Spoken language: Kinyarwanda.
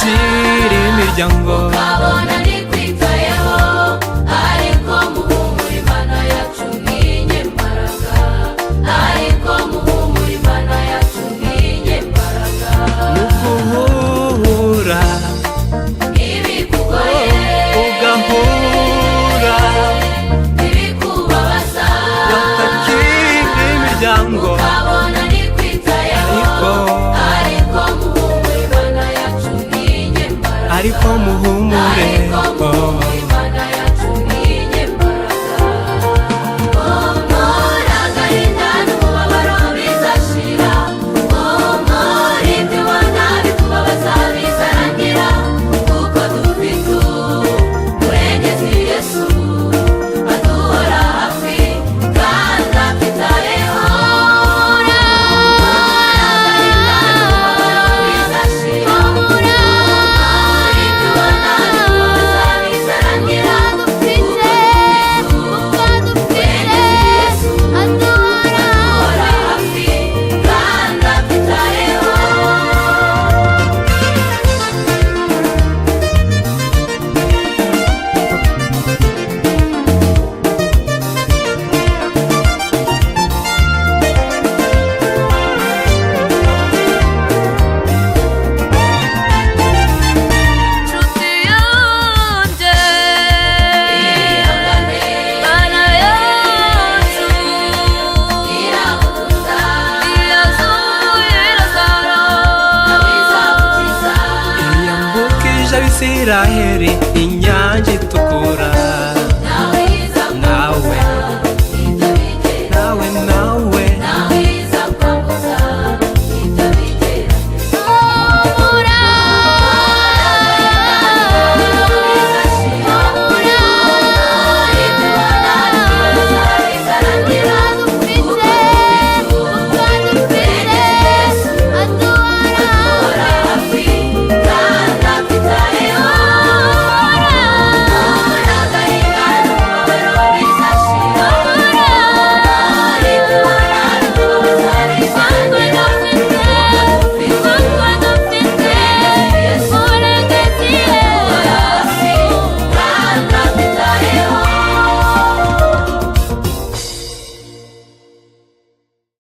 utakira imiryango ukabona ntikwitayeho, ariko muhumure Imana yacu nk'inyembaraga, ariko muhumure Imana yacu nk'inyembaraga. nuguhura ibikugoye ugahura ibikubabaza, utakira imiryango ukabona ntikwitayeho, ariko muhumure Imana yacu nk'inyembaraga, ariko muhumure ariko muhumure Imana yacu nk'inyembaraga. Humura agahinda n'umubabaro bizashira, humura ibyo ubona bikubabaza bizarangira, kuko dufite umurengezi Yesu aduhora hafi kandi atwitayeho. Humura agahinda n'umubabaro bizashira, humura ibyo ubona bikubabaza bizarangira, kuko dufite umurengezi Yesu aduhora hafi kandi atwitayeho. Nshuti yanjye, ihangane, Mana yacu iragukunda, yazuye Lazaro nawe izagukiza. yambukije abisiraheli inyanja itukura